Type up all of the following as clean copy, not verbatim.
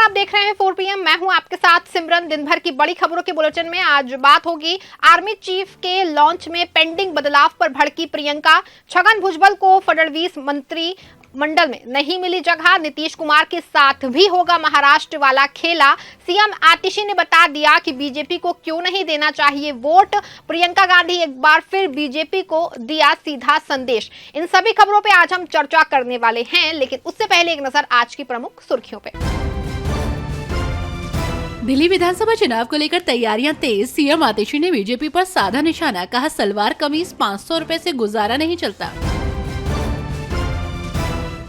आप देख रहे हैं 4 PM। मैं हूं आपके साथ सिमरन। दिन भर की बड़ी खबरों के बुलेटिन में आज बात होगी आर्मी चीफ के लॉन्च में पेंडिंग बदलाव पर भड़की प्रियंका। छगन भुजबल को फडणवीस मंत्री मंडल में नहीं मिली जगह। नीतीश कुमार के साथ भी होगा महाराष्ट्र वाला खेला। सीएम आतिशी ने बता दिया कि बीजेपी को क्यों नहीं देना चाहिए वोट। प्रियंका गांधी एक बार फिर बीजेपी को दिया सीधा संदेश। इन सभी खबरों पे आज हम चर्चा करने वाले हैं, लेकिन उससे पहले एक नजर आज की प्रमुख सुर्खियों पे। दिल्ली विधानसभा चुनाव को लेकर तैयारियां तेज। सीएम आतिशी ने बीजेपी पर साधा निशाना, कहा सलवार कमीज 500 रुपए से गुजारा नहीं चलता।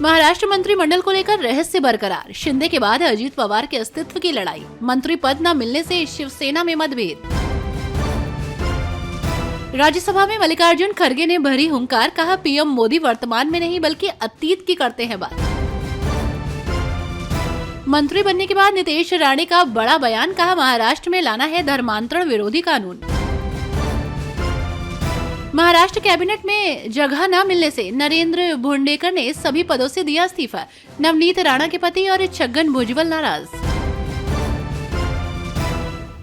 महाराष्ट्र मंत्रिमंडल को लेकर रहस्य बरकरार। शिंदे के बाद अजीत पवार के अस्तित्व की लड़ाई। मंत्री पद न मिलने से शिवसेना में मतभेद। राज्यसभा में मल्लिकार्जुन खड़गे ने भरी हुंकार, कहा पीएम मोदी वर्तमान में नहीं बल्कि अतीत की करते हैं बात। मंत्री बनने के बाद नीतीश राणे का बड़ा बयान, कहा महाराष्ट्र में लाना है धर्मांतरण विरोधी कानून। महाराष्ट्र कैबिनेट में जगह न मिलने से नरेंद्र भोंडेकर ने सभी पदों से दिया इस्तीफा। नवनीत राणा के पति और छगन भुजबल नाराज।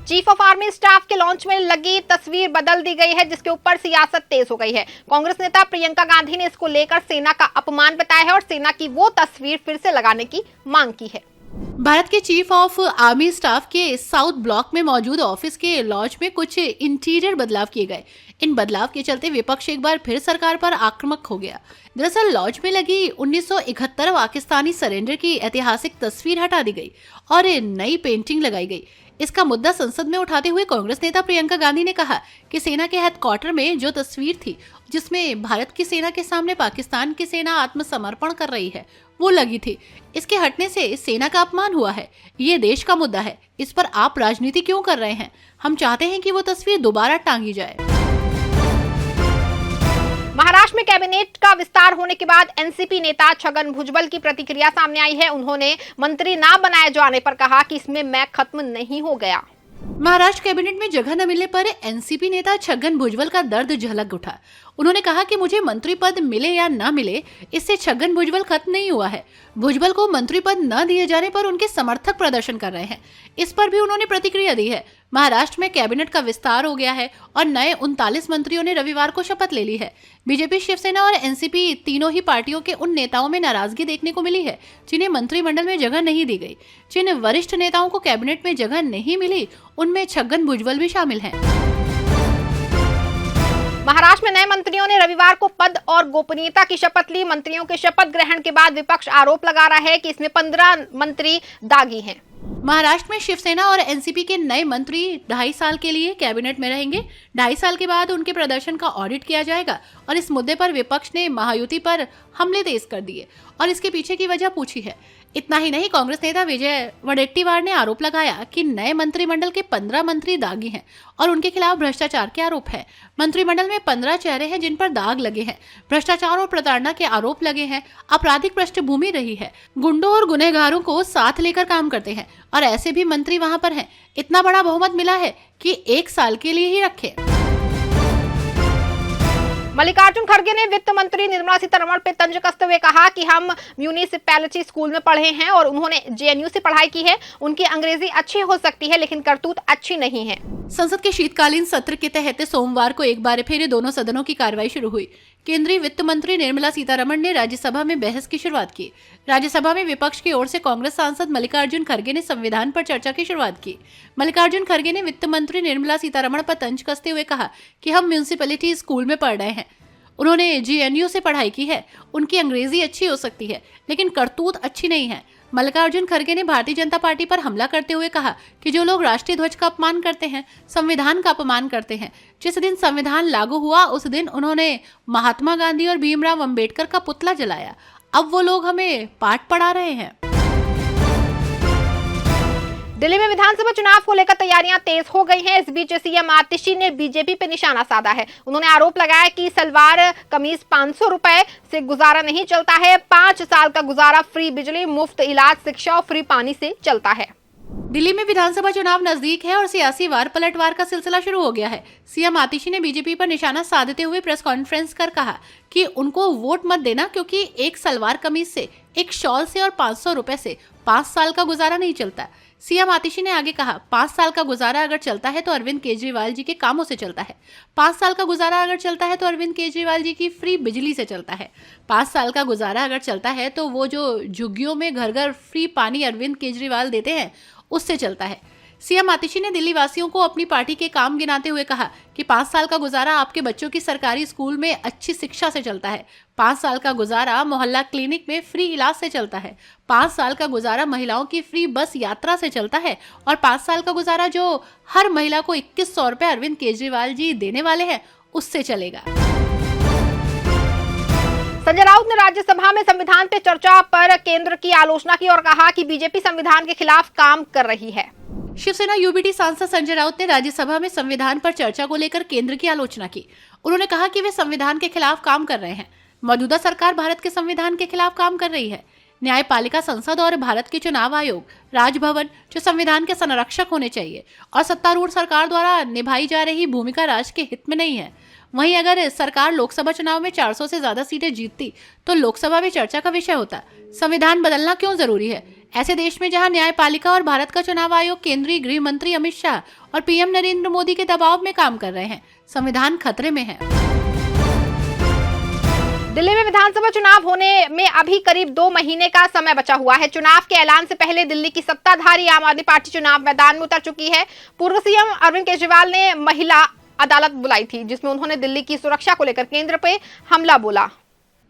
चीफ ऑफ आर्मी स्टाफ के लॉन्च में लगी तस्वीर बदल दी गई है, जिसके ऊपर सियासत तेज हो गई है। कांग्रेस नेता प्रियंका गांधी ने इसको लेकर सेना का अपमान बताया है और सेना की वो तस्वीर फिर से लगाने की मांग की है। भारत के चीफ ऑफ आर्मी स्टाफ के साउथ ब्लॉक में मौजूद ऑफिस के लॉन्च में कुछ इंटीरियर बदलाव किए गए। इन बदलाव के चलते विपक्ष एक बार फिर सरकार पर आक्रामक हो गया। दरअसल लॉन्च में लगी 1971 पाकिस्तानी सरेंडर की ऐतिहासिक तस्वीर हटा दी गई और नई पेंटिंग लगाई गई। इसका मुद्दा संसद में उठाते हुए कांग्रेस नेता प्रियंका गांधी ने कहा कि सेना के हेडक्वार्टर में जो तस्वीर थी, जिसमें भारत की सेना के सामने पाकिस्तान की सेना आत्मसमर्पण कर रही है, वो लगी थी। इसके हटने से सेना का अपमान हुआ है। ये देश का मुद्दा है, इस पर आप राजनीति क्यों कर रहे हैं? हम चाहते हैं कि वो तस्वीर दोबारा टांगी जाए। महाराष्ट्र में कैबिनेट का विस्तार होने के बाद एनसीपी नेता छगन भुजबल की प्रतिक्रिया सामने आई है। उन्होंने मंत्री ना बनाए जाने पर कहा कि इसमें मैं खत्म नहीं हो गया। महाराष्ट्र कैबिनेट में जगह न मिलने पर एनसीपी नेता छगन भुजबल का दर्द झलक उठा। उन्होंने कहा कि मुझे मंत्री पद मिले या न मिले, इससे छगन भुजबल खत्म नहीं हुआ है। भुजबल को मंत्री पद न दिए जाने पर उनके समर्थक प्रदर्शन कर रहे हैं। इस पर भी उन्होंने प्रतिक्रिया दी है। महाराष्ट्र में कैबिनेट का विस्तार हो गया है और नए 39 मंत्रियों ने रविवार को शपथ ले ली है। बीजेपी, शिवसेना और एनसीपी तीनों ही पार्टियों के उन नेताओं में नाराजगी देखने को मिली है जिन्हें मंत्रिमंडल में जगह नहीं दी गई। जिन वरिष्ठ नेताओं को कैबिनेट में जगह नहीं मिली, उनमें छगन भुजबल भी शामिल हैं। महाराष्ट्र में नए मंत्रियों ने रविवार को पद और गोपनीयता की शपथ ली। मंत्रियों के शपथ ग्रहण के बाद विपक्ष आरोप लगा रहा है कि इसमें 15 मंत्री दागी हैं। महाराष्ट्र में शिवसेना और एनसीपी के नए मंत्री 2.5 साल के लिए कैबिनेट में रहेंगे। 2.5 साल के बाद उनके प्रदर्शन का ऑडिट किया जाएगा और इस मुद्दे पर विपक्ष ने महायुति पर हमले तेज कर दिए और इसके पीछे की वजह पूछी है। इतना ही नहीं, कांग्रेस नेता विजय वडेट्टीवार ने आरोप लगाया कि नए मंत्रिमंडल के 15 मंत्री दागी हैं और उनके खिलाफ भ्रष्टाचार के आरोप है। मंत्रिमंडल में 15 चेहरे हैं जिन पर दाग लगे हैं, भ्रष्टाचार और प्रताड़ना के आरोप लगे हैं, आपराधिक पृष्ठभूमि रही है, गुंडों और गुनहगारों को साथ लेकर काम करते हैं और ऐसे भी मंत्री वहां पर हैं। इतना बड़ा बहुमत मिला है कि 1 साल के लिए ही रखे। मल्लिकार्जुन खड़गे ने वित्त मंत्री निर्मला सीतारमण पे तंज कसते हुए कहा कि हम म्यूनिसिपैलिटी स्कूल में पढ़े हैं और उन्होंने जेएनयू से पढ़ाई की है। उनकी अंग्रेजी अच्छी हो सकती है, लेकिन करतूत अच्छी नहीं है। संसद के शीतकालीन सत्र के तहत सोमवार को एक बार फिर दोनों सदनों की कार्रवाई शुरू हुई। केंद्रीय वित्त मंत्री निर्मला सीतारमण ने राज्यसभा में बहस की शुरुआत की। राज्यसभा में विपक्ष की ओर से कांग्रेस सांसद मल्लिकार्जुन खड़गे ने संविधान पर चर्चा की शुरुआत की। मल्लिकार्जुन खड़गे ने वित्त मंत्री निर्मला सीतारमण पर तंज कसते हुए कहा कि हम म्यूनिसिपैलिटी स्कूल में पढ़ रहे हैं, उन्होंने जेएनयू से पढ़ाई की है, उनकी अंग्रेजी अच्छी हो सकती है, लेकिन करतूत अच्छी नहीं है। मल्लिकार्जुन खड़गे ने भारतीय जनता पार्टी पर हमला करते हुए कहा कि जो लोग राष्ट्रीय ध्वज का अपमान करते हैं, संविधान का अपमान करते हैं। जिस दिन संविधान लागू हुआ उस दिन उन्होंने महात्मा गांधी और भीमराव अंबेडकर का पुतला जलाया। अब वो लोग हमें पाठ पढ़ा रहे हैं। दिल्ली में विधानसभा चुनाव को लेकर तैयारियां तेज हो गई हैं। इस बीच सीएम आतिशी ने बीजेपी पे निशाना साधा है। उन्होंने आरोप लगाया कि सलवार कमीज 500 रुपए से गुजारा नहीं चलता है। 5 साल का गुजारा फ्री बिजली, मुफ्त इलाज, शिक्षा और फ्री पानी से चलता है। दिल्ली में विधानसभा चुनाव नजदीक है और सियासी वार पलटवार का सिलसिला शुरू हो गया है। सीएम आतिशी ने बीजेपी पर निशाना साधते हुए प्रेस कॉन्फ्रेंस कर कहा कि उनको वोट मत देना, क्योंकि एक सलवार कमीज से एक शॉल से और 500 रुपए से 5 साल का गुजारा नहीं चलता। सीएम आतिशी ने आगे कहा, 5 साल का गुजारा अगर चलता है तो अरविंद केजरीवाल जी के कामों से चलता है। 5 साल का गुजारा अगर चलता है तो अरविंद केजरीवाल जी की फ्री बिजली से चलता है। 5 साल का गुजारा अगर चलता है तो वो जो झुग्गियों में घर घर फ्री पानी अरविंद केजरीवाल देते हैं उससे चलता है। सीएम आतिशी ने दिल्ली वासियों को अपनी पार्टी के काम गिनाते हुए कहा कि 5 साल का गुजारा आपके बच्चों की सरकारी स्कूल में अच्छी शिक्षा से चलता है। 5 साल का गुजारा मोहल्ला क्लिनिक में फ्री इलाज से चलता है। 5 साल का गुजारा महिलाओं की फ्री बस यात्रा से चलता है। और 5 साल का गुजारा जो हर महिला को 2100 रुपए अरविंद केजरीवाल जी देने वाले हैं उससे चलेगा। संजय राउत ने राज्यसभा में संविधान पे चर्चा पर केंद्र की आलोचना की और कहा कि बीजेपी संविधान के खिलाफ काम कर रही है। शिवसेना यूबीटी सांसद संजय राउत ने राज्यसभा में संविधान पर चर्चा को लेकर केंद्र की आलोचना की। उन्होंने कहा कि वे संविधान के खिलाफ काम कर रहे हैं। मौजूदा सरकार भारत के संविधान के खिलाफ काम कर रही है। न्यायपालिका संसद और भारत के चुनाव आयोग, राजभवन जो संविधान के संरक्षक होने चाहिए और सत्तारूढ़ सरकार द्वारा निभाई जा रही भूमिका राष्ट्र के हित में नहीं है। वहीं अगर सरकार लोकसभा चुनाव में 400 से ज्यादा सीटें जीतती तो लोकसभा में चर्चा का विषय होता। संविधान बदलना क्यों जरूरी है? ऐसे देश में जहां न्यायपालिका और भारत का चुनाव आयोग केंद्रीय गृह मंत्री अमित शाह और पीएम नरेंद्र मोदी के दबाव में काम कर रहे हैं, संविधान खतरे में है। दिल्ली में विधानसभा चुनाव होने में अभी करीब 2 महीने का समय बचा हुआ है। चुनाव के ऐलान से पहले दिल्ली की सत्ताधारी आम आदमी पार्टी चुनाव मैदान में उतर चुकी है। पूर्व सीएम अरविंद केजरीवाल ने महिला अदालत बुलाई थी जिसमें उन्होंने दिल्ली की सुरक्षा को लेकर केंद्र पे हमला बोला।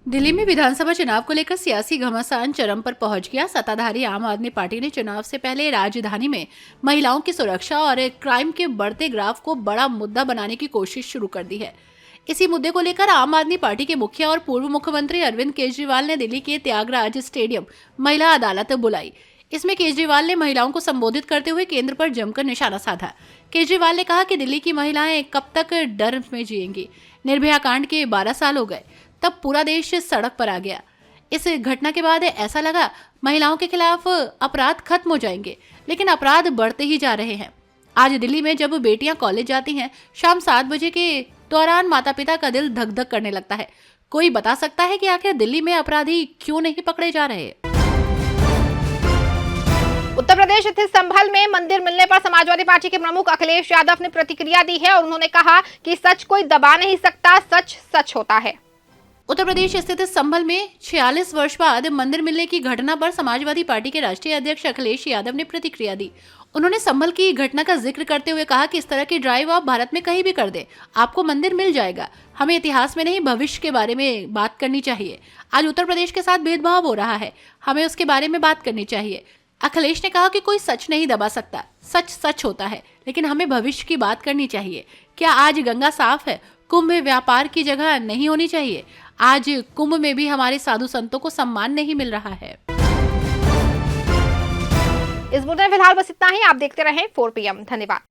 दिल्ली में विधानसभा चुनाव को लेकर सियासी घमासान चरम पर पहुंच गया। सत्ताधारी आम आदमी पार्टी ने चुनाव से पहले राजधानी में महिलाओं की सुरक्षा और क्राइम के बढ़ते ग्राफ को बड़ा मुद्दा बनाने की कोशिश शुरू कर दी है। इसी मुद्दे को लेकर आम आदमी पार्टी के मुखिया और पूर्व मुख्यमंत्री अरविंद केजरीवाल ने दिल्ली के त्यागराज स्टेडियम महिला अदालत बुलाई। इसमें केजरीवाल ने महिलाओं को संबोधित करते हुए केंद्र पर जमकर निशाना साधा। केजरीवाल ने कहा कि दिल्ली की महिलाएं कब तक डर में जिएंगी। निर्भया कांड के 12 साल हो गए, तब पूरा देश सड़क पर आ गया। इस घटना के बाद ऐसा लगा महिलाओं के खिलाफ अपराध खत्म हो जाएंगे, लेकिन अपराध बढ़ते ही जा रहे हैं। आज दिल्ली में जब बेटियां कॉलेज जाती हैं, शाम 7 बजे के दौरान माता पिता का दिल धक धक करने लगता है। कोई बता सकता है कि आखिर दिल्ली में अपराधी क्यों नहीं पकड़े जा रहे? उत्तर प्रदेश स्थित संभल में मंदिर मिलने पर समाजवादी पार्टी के प्रमुख अखिलेश यादव ने प्रतिक्रिया दी है और उन्होंने कहा कि सच कोई दबा नहीं सकता, सच सच होता है। उत्तर प्रदेश स्थित संभल में 46 वर्ष बाद मंदिर मिलने की घटना पर समाजवादी पार्टी के राष्ट्रीय अध्यक्ष अखिलेश यादव ने प्रतिक्रिया दी। उन्होंने संभल की घटना का जिक्र करते हुए कहा कि इस तरह की ड्राइव आप भारत में कहीं भी कर दें, आपको मंदिर मिल जाएगा। हमें इतिहास में नहीं, भविष्य के बारे में बात करनी चाहिए। आज उत्तर प्रदेश के साथ भेदभाव हो रहा है, हमें उसके बारे में बात करनी चाहिए। अखिलेश ने कहा कि कोई सच नहीं दबा सकता, सच सच होता है, लेकिन हमें भविष्य की बात करनी चाहिए। क्या आज गंगा साफ है? कुंभ व्यापार की जगह नहीं होनी चाहिए? आज कुंभ में भी हमारे साधु संतों को सम्मान नहीं मिल रहा है। इस बुलेटिन में फिलहाल बस इतना ही। आप देखते रहें 4 PM। धन्यवाद।